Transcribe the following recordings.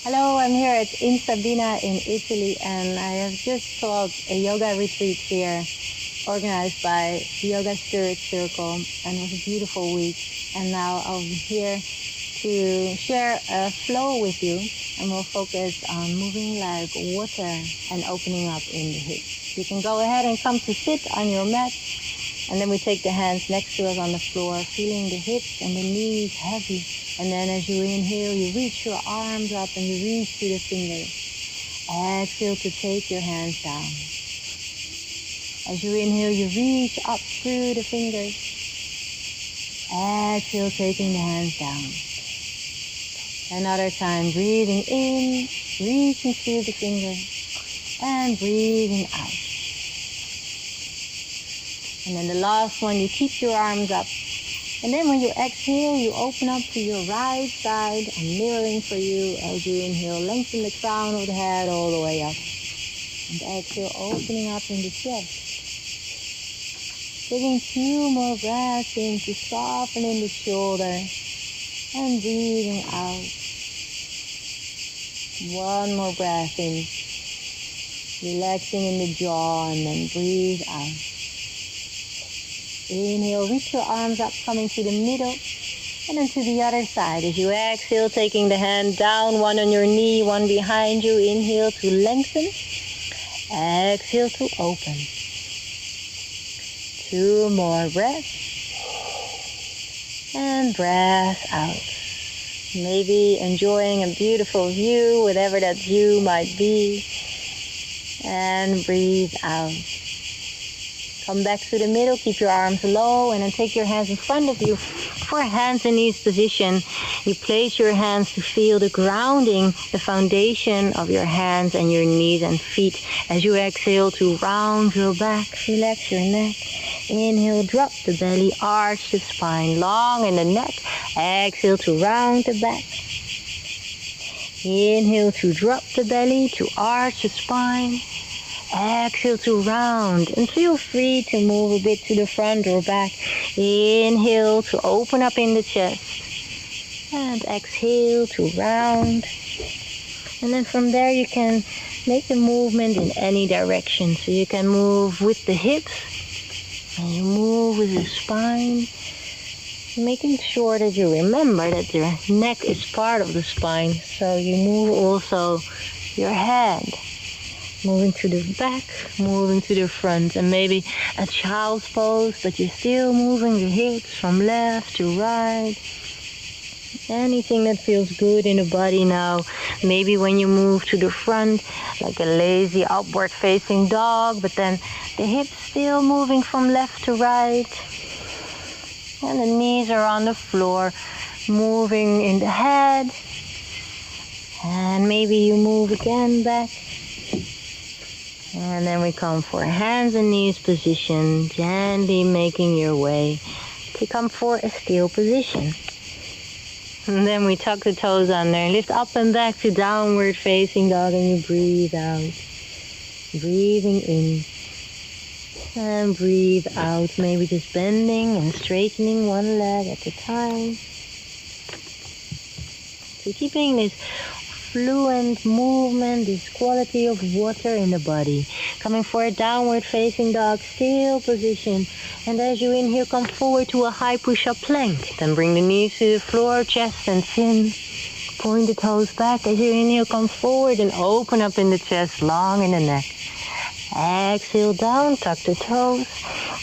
Hello, I'm here at In Sabina in Italy, and I have just taught a yoga retreat here organized by the Yoga Spirit Circle, and it was a beautiful week. And now I'm here to share a flow with you, and we'll focus on moving like water and opening up in the hips. You can go ahead and come to sit on your mat, and then we take the hands next to us on the floor, feeling the hips and the knees heavy. And then as you inhale, you reach your arms up and you reach to the fingers. Exhale to take your hands down. As you inhale, you reach up through the fingers. Exhale, taking the hands down. Another time, breathing in, reaching through the fingers, and breathing out. And then the last one, you keep your arms up. And then when you exhale, you open up to your right side. I'm mirroring for you as you inhale. Lengthen the crown of the head all the way up. And exhale, opening up in the chest. Taking 2 more breaths in to soften in the shoulder. And breathing out. 1 more breath in. Relaxing in the jaw and then breathe out. Inhale, reach your arms up, coming to the middle, and then to the other side. As you exhale, taking the hand down, 1 on your knee, 1 behind you. Inhale to lengthen. Exhale to open. 2 more breaths. And breath out. Maybe enjoying a beautiful view, whatever that view might be. And breathe out. Come back to the middle, keep your arms low, and then take your hands in front of you for hands and knees position. You place your hands to feel the grounding, the foundation of your hands and your knees and feet. As you exhale to round your back, relax your neck. Inhale, drop the belly, arch the spine, long in the neck. Exhale to round the back. Inhale to drop the belly, to arch the spine. Exhale to round, and feel free to move a bit to the front or back. Inhale to open up in the chest, and exhale to round. And then from there you can make the movement in any direction. So you can move with the hips, and you move with the spine, making sure that you remember that your neck is part of the spine. So you move also your head. Moving to the back, moving to the front, and maybe a child's pose, but you're still moving the hips from left to right. Anything that feels good in the body now. Maybe when you move to the front, like a lazy upward facing dog, but then the hips still moving from left to right. And the knees are on the floor, moving in the head. And maybe you move again back. And then we come for hands and knees position, gently making your way to come for a still position. And then we tuck the toes under, lift up and back to downward facing dog, and you breathe out. Breathing in and breathe out, maybe just bending and straightening 1 leg at a time. So keeping this fluent movement, this quality of water in the body. Coming for a downward facing dog, still position. And as you inhale, come forward to a high push-up plank. Then bring the knees to the floor, chest and chin. Point the toes back. As you inhale, come forward and open up in the chest, long in the neck. Exhale down, tuck the toes,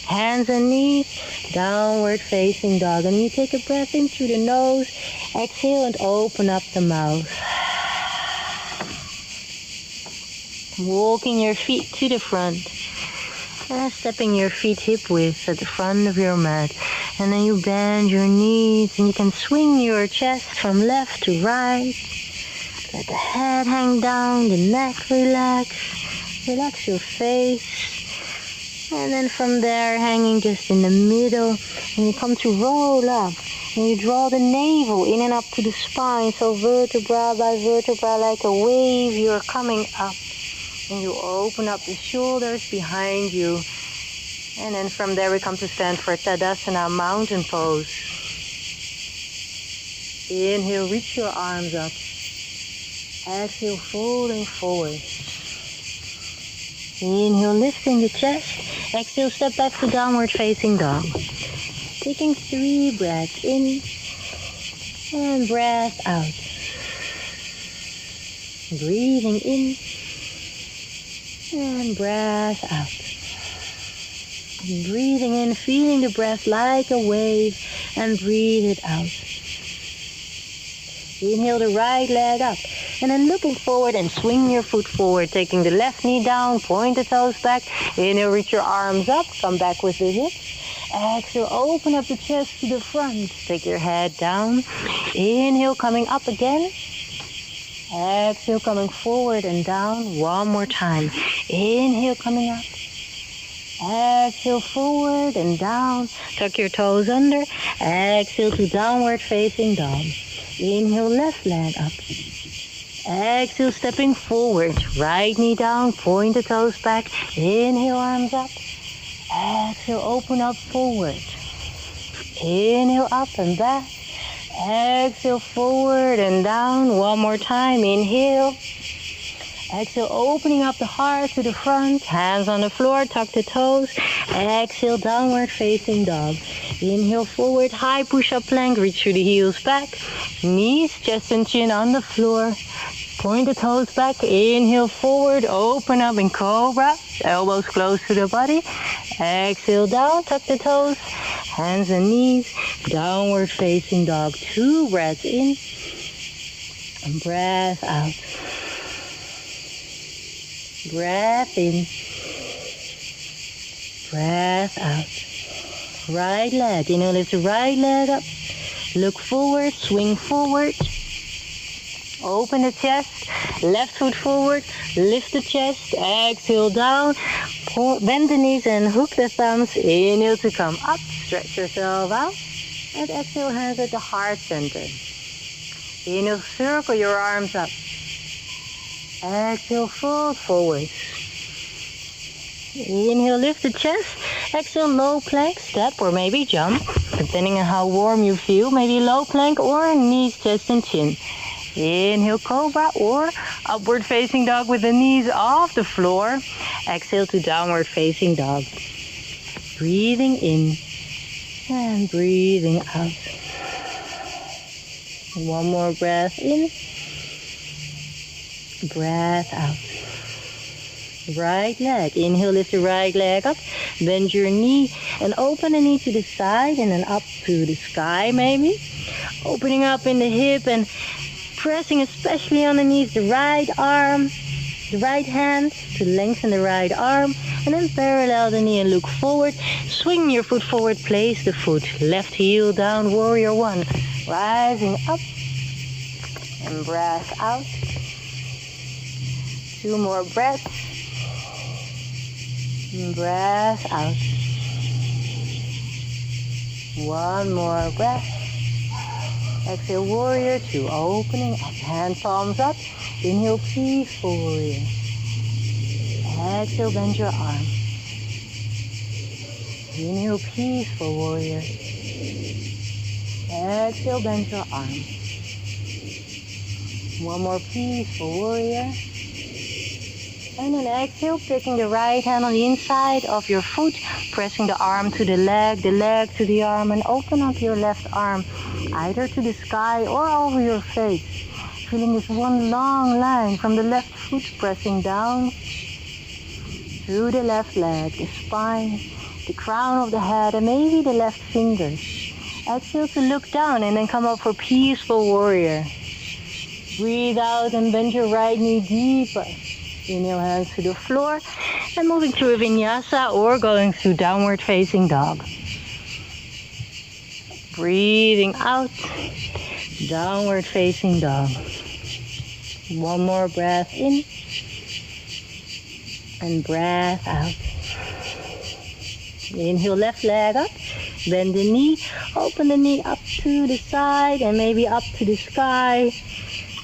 hands and knees, downward facing dog. And you take a breath in through the nose. Exhale and open up the mouth. Walking your feet to the front and stepping your feet hip width at the front of your mat. And then you bend your knees and you can swing your chest from left to right. Let the head hang down, the neck relax. Relax your face. And then from there, hanging just in the middle, and you come to roll up. And you draw the navel in and up to the spine. So vertebra by vertebra, like a wave, you're coming up. And you open up the shoulders behind you. And then from there we come to stand for Tadasana, mountain pose. Inhale, reach your arms up. Exhale, folding forward. Inhale, lifting the chest. Exhale, step back to downward facing dog. Taking 3 breaths in and breath out. Breathing in and breath out. Breathing in, feeling the breath like a wave, and breathe it out. Inhale the right leg up, and then looking forward and swing your foot forward, taking the left knee down, point the toes back. Inhale, reach your arms up, come back with the hips. Exhale, open up the chest to the front, take your head down. Inhale, coming up again. Exhale, coming forward and down. One more time. Inhale, coming up. Exhale, forward and down. Tuck your toes under. Exhale to downward facing dog. Inhale, left leg up. Exhale, stepping forward. Right knee down, point the toes back. Inhale, arms up. Exhale, open up forward. Inhale, up and back. Exhale, forward and down. One more time. Inhale. Exhale, opening up the heart to the front. Hands on the floor, tuck the toes. Exhale, downward facing dog. Inhale, forward, high push-up plank. Reach through the heels back. Knees, chest and chin on the floor. Point the toes back. Inhale, forward, open up in cobra. Elbows close to the body. Exhale, down, tuck the toes. Hands and knees. Downward facing dog. 2 breaths in. And breath out. Breath in. Breath out. Right leg. Inhale, lift the right leg up. Look forward, swing forward. Open the chest. Left foot forward. Lift the chest. Exhale down. Bend the knees and hook the thumbs. Inhale to come up. Stretch yourself out. And exhale, hands at the heart center. Inhale, circle your arms up. Exhale, fold forward. Inhale, lift the chest. Exhale, low plank, step or maybe jump. Depending on how warm you feel, maybe low plank or knees, chest and chin. Inhale, cobra or upward facing dog with the knees off the floor. Exhale to downward facing dog. Breathing in and breathing out. One more breath in. Breath out. Right leg. Inhale, lift the right leg up. Bend your knee and open the knee to the side and then up to the sky maybe. Opening up in the hip and pressing especially on the knees the right arm, the right hand to lengthen the right arm. And then parallel the knee and look forward. Swing your foot forward, place the foot. Left heel down, warrior 1. Rising up and breath out. 2 more breaths. And breath out. 1 more breath. Exhale, warrior 2. Opening up, hand palms up. Inhale, peaceful warrior. Exhale, bend your arm. Inhale, peaceful warrior. Exhale, bend your arm. 1 more peaceful warrior. And then exhale, picking the right hand on the inside of your foot, pressing the arm to the leg to the arm, and open up your left arm, either to the sky or over your face. Feeling this one long line from the left foot pressing down through the left leg, the spine, the crown of the head, and maybe the left fingers. Exhale to look down and then come up for peaceful warrior. Breathe out and bend your right knee deeper. Inhale, hands to the floor, and moving through a vinyasa or going through downward facing dog. Breathing out, downward facing dog. 1 more breath in, and breath out. Inhale, left leg up, bend the knee, open the knee up to the side and maybe up to the sky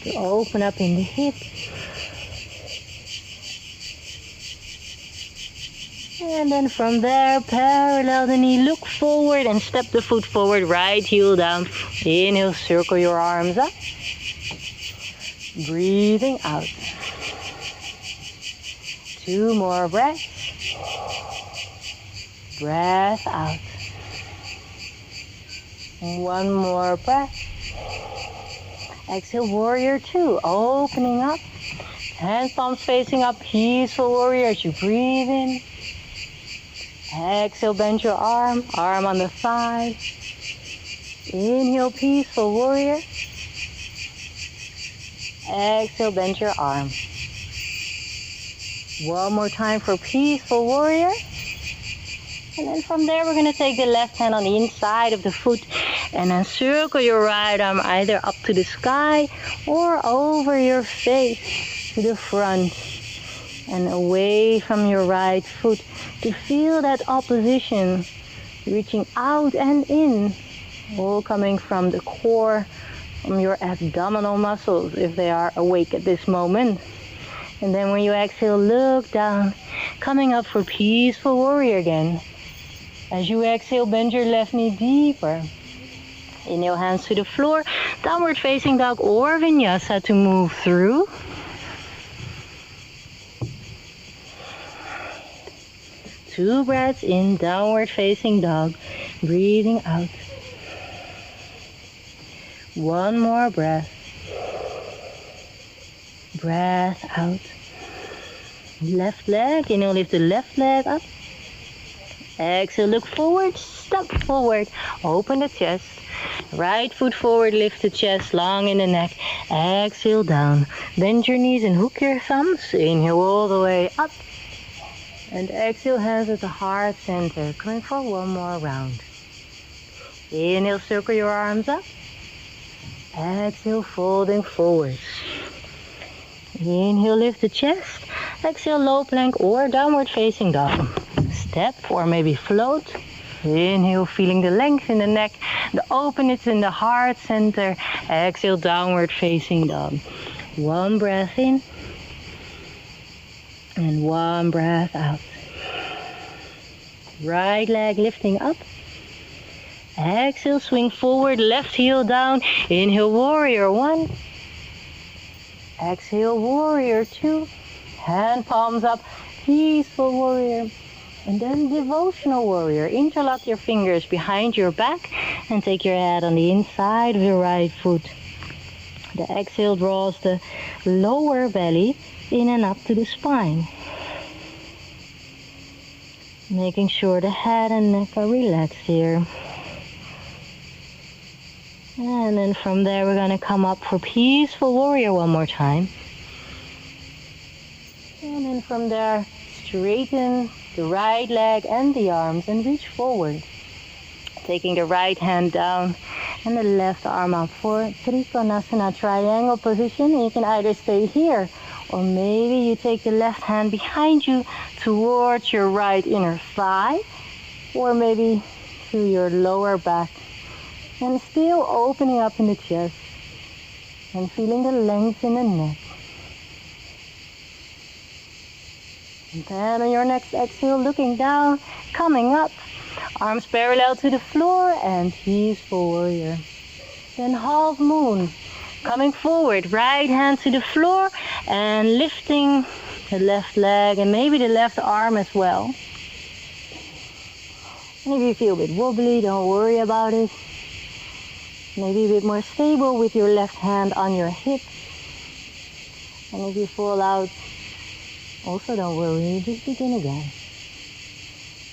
to open up in the hip. And then from there, parallel the knee, look forward and step the foot forward, right heel down. Inhale, circle your arms up. Breathing out. 2 more breaths. Breath out. 1 more breath. Exhale, warrior 2. Opening up. Hands, palms facing up. Peaceful warrior as you breathe in. Exhale, bend your arm on the thigh. Inhale, peaceful warrior. Exhale, bend your arm. 1 more time for peaceful warrior. And then from there, we're going to take the left hand on the inside of the foot and then circle your right arm either up to the sky or over your face to the front and away from your right foot to feel that opposition reaching out and in, all coming from the core, from your abdominal muscles if they are awake at this moment. And then when you exhale, look down, coming up for peaceful warrior again. As you exhale, bend your left knee deeper. Inhale, hands to the floor, downward facing dog or vinyasa to move through. Two breaths in, downward facing dog, breathing out. 1 more breath. Breath out. Left leg, inhale, lift the left leg up. Exhale, look forward, step forward, open the chest. Right foot forward, lift the chest, long in the neck. Exhale, down. Bend your knees and hook your thumbs. Inhale all the way up. And exhale, hands at the heart center. Coming for 1 more round. Inhale, circle your arms up. Exhale, folding forwards. Inhale, lift the chest. Exhale, low plank or downward facing dog. Step or maybe float. Inhale, feeling the length in the neck, the openness in the heart center. Exhale, downward facing dog. 1 breath in and 1 breath out. Right leg lifting up. Exhale, swing forward, left heel down. Inhale, warrior 1. Exhale, warrior 2. Hand palms up, peaceful warrior. And then devotional warrior. Interlock your fingers behind your back and take your head on the inside of your right foot. The exhale draws the lower belly in and up to the spine. Making sure the head and neck are relaxed here. And then from there we're going to come up for peaceful warrior 1 more time. And then from there, straighten the right leg and the arms and reach forward. Taking the right hand down and the left arm up for Trikonasana, triangle position. You can either stay here or maybe you take the left hand behind you towards your right inner thigh or maybe to your lower back. And still opening up in the chest and feeling the length in the neck. And then on your next exhale, looking down, coming up, arms parallel to the floor and peaceful warrior. Then half moon, coming forward, right hand to the floor and lifting the left leg and maybe the left arm as well. And if you feel a bit wobbly, don't worry about it. Maybe a bit more stable with your left hand on your hip. And if you fall out, also don't worry, just begin again.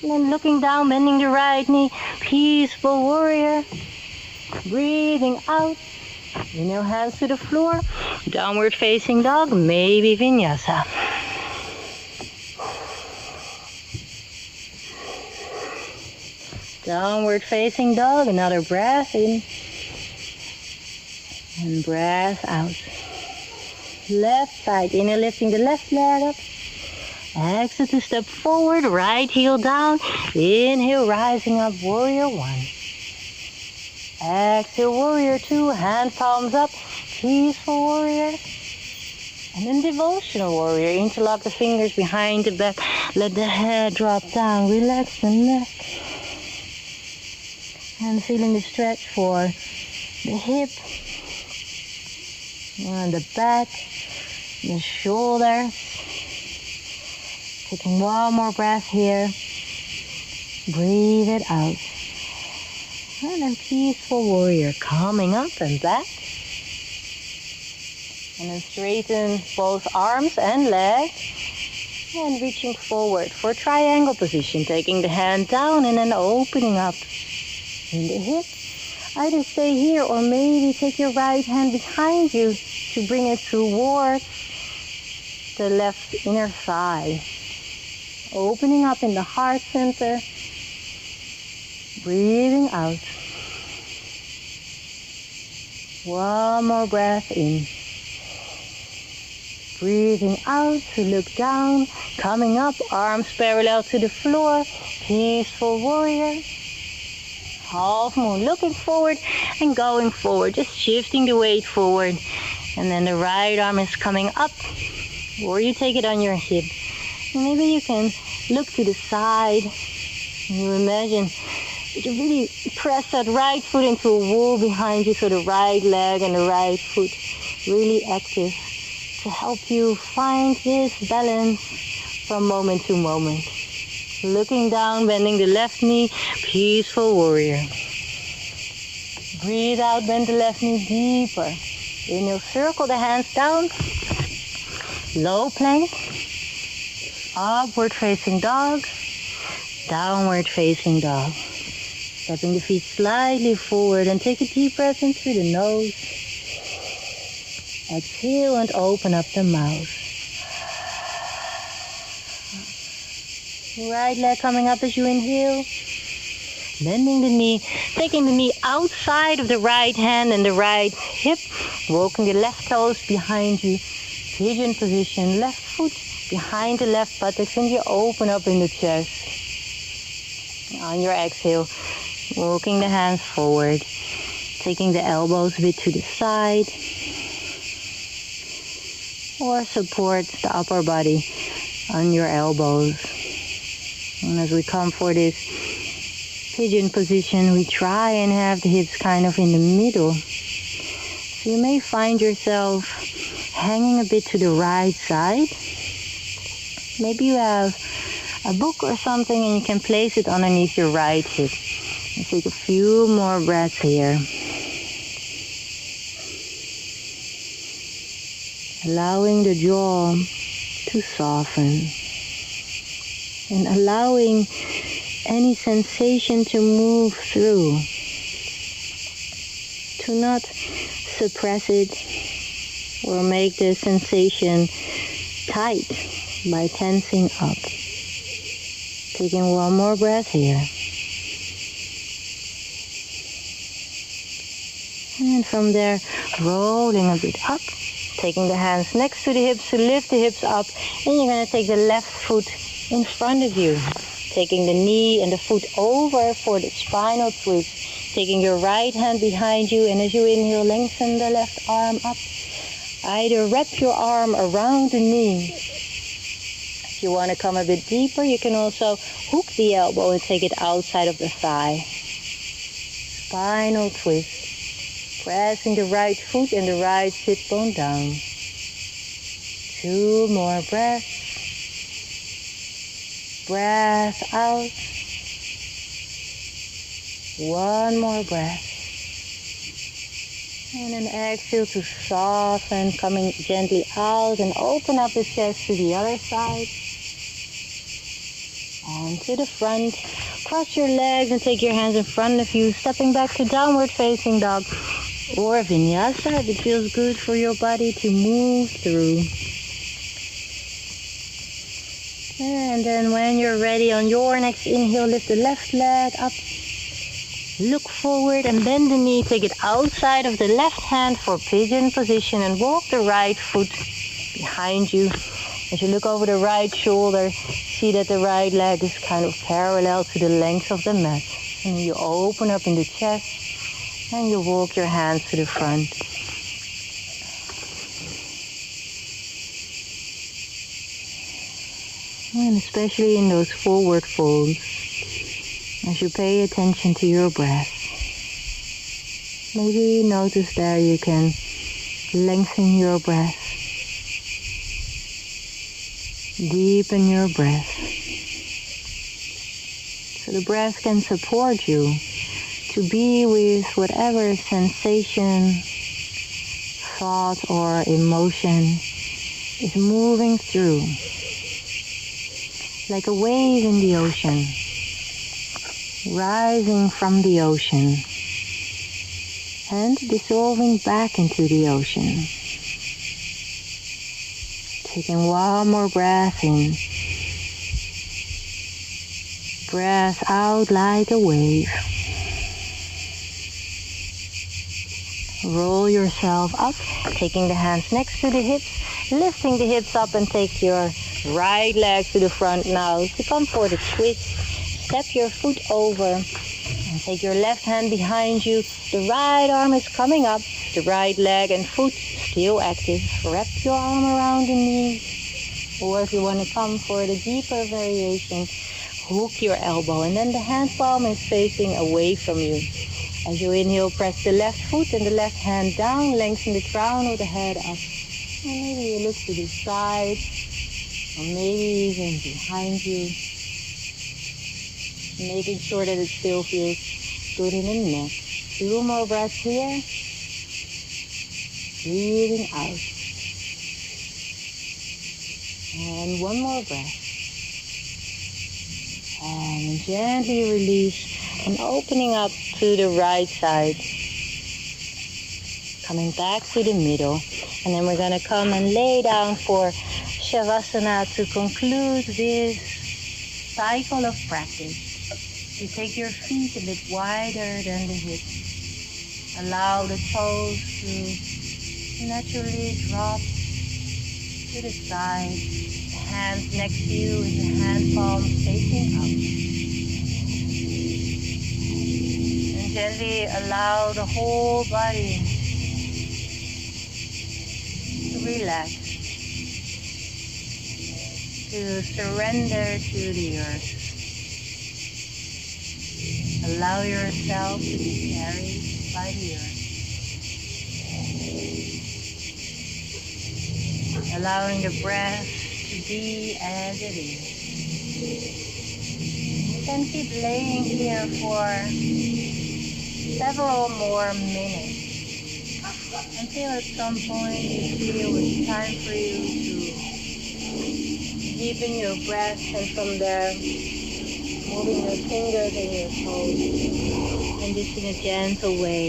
And then looking down, bending the right knee, peaceful warrior. Breathing out. Inhale, hands to the floor. Downward facing dog, maybe vinyasa. Downward facing dog, another breath in. And breath out. Left side, inhale, lifting the left leg up. Exhale to step forward, right heel down. Inhale, rising up, warrior 1. Exhale, warrior 2, hand palms up, peaceful warrior. And then devotional warrior, interlock the fingers behind the back. Let the head drop down, relax the neck. And feeling the stretch for the hip. And the back, the shoulders. Taking one more breath here. Breathe it out. And then peaceful warrior coming up and back. And then straighten both arms and legs. And reaching forward for triangle position. Taking the hand down and then opening up in the hip. Either stay here or maybe take your right hand behind you to bring it towards the left inner thigh. Opening up in the heart center. Breathing out. One more breath in. Breathing out to look down. Coming up, arms parallel to the floor. Peaceful warrior. Half moon, looking forward and going forward. Just shifting the weight forward. And then the right arm is coming up. Or you take it on your hip. And maybe you can look to the side. And you imagine that you really press that right foot into a wall behind you. So the right leg and the right foot really active to help you find this balance from moment to moment. Looking down, bending the left knee, peaceful warrior. Breathe out, bend the left knee deeper. Inhale, circle the hands down. Low plank. Upward facing dog. Downward facing dog. Stepping the feet slightly forward and take a deep breath in through the nose. Exhale and open up the mouth. Right leg coming up as you inhale. Bending the knee, taking the knee outside of the right hand and the right hip. Walking the left toes behind you. Pigeon position, left foot behind the left buttocks and you open up in the chest. On your exhale, walking the hands forward. Taking the elbows a bit to the side. Or support the upper body on your elbows. And as we come for this pigeon position, we try and have the hips kind of in the middle. So you may find yourself hanging a bit to the right side. Maybe you have a book or something and you can place it underneath your right hip. And take a few more breaths here. Allowing the jaw to soften. And allowing any sensation to move through. To not suppress it or make the sensation tight by tensing up. Taking one more breath here. And from there, rolling a bit up. Taking the hands next to the hips to lift the hips up. And you're going to take the left foot in front of you. Taking the knee and the foot over for the spinal twist. Taking your right hand behind you. And as you inhale, lengthen the left arm up. Either wrap your arm around the knee. If you want to come a bit deeper, you can also hook the elbow and take it outside of the thigh. Spinal twist. Pressing the right foot and the right sit bone down. 2 more breaths. Breath out. 1 more breath. And then exhale to soften, coming gently out and open up the chest to the other side. And to the front. Cross your legs and take your hands in front of you, stepping back to downward facing dog. Or vinyasa if it feels good for your body to move through. And then when you're ready, on your next inhale, lift the left leg up. Look forward and bend the knee. Take it outside of the left hand for pigeon position and walk the right foot behind you. As you look over the right shoulder, see that the right leg is kind of parallel to the length of the mat. And you open up in the chest. And you walk your hands to the front. And especially in those forward folds, as you pay attention to your breath. Maybe notice there you can Lengthen your breath. Deepen your breath. So the breath can support you to be with whatever sensation, thought, or emotion is moving through. Like a wave in the ocean, rising from the ocean and dissolving back into the ocean. Taking one more breath in. Breath out like a wave. Roll yourself up, taking the hands next to the hips, lifting the hips up and take your right leg to the front now to come for the twist. Step your foot over and take your left hand behind you. The right arm is coming up, the right leg and foot still active. Wrap your arm around the knee. Or if you want to come for the deeper variation, hook your elbow and then the hand palm is facing away from you. As you inhale, press the left foot and the left hand down, lengthen the crown of the head up. And maybe you look to the side, or maybe even behind you. Making sure that it still feels good in the neck. 2 more breaths here. Breathing out. And 1 more breath. And gently release and opening up to the right side. Coming back to the middle. And then we're going to come and lay down for Savasana to conclude this cycle of practice. You take your feet a bit wider than the hips. Allow the toes to naturally drop to the side. The hands next to you with the hand palms facing up. And gently allow the whole body to relax, to surrender to the earth. Allow yourself to be carried by the earth. Allowing the breath to be as it is. You can keep laying here for several more minutes until at some point you feel it's time for you to deepen your breath, and from there moving your fingers and your toes, and just in a gentle way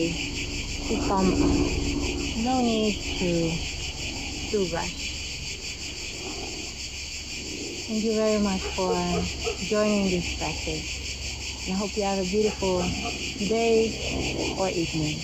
to come up. No need to rush. Thank you very much for joining this practice. And I hope you have a beautiful day or evening.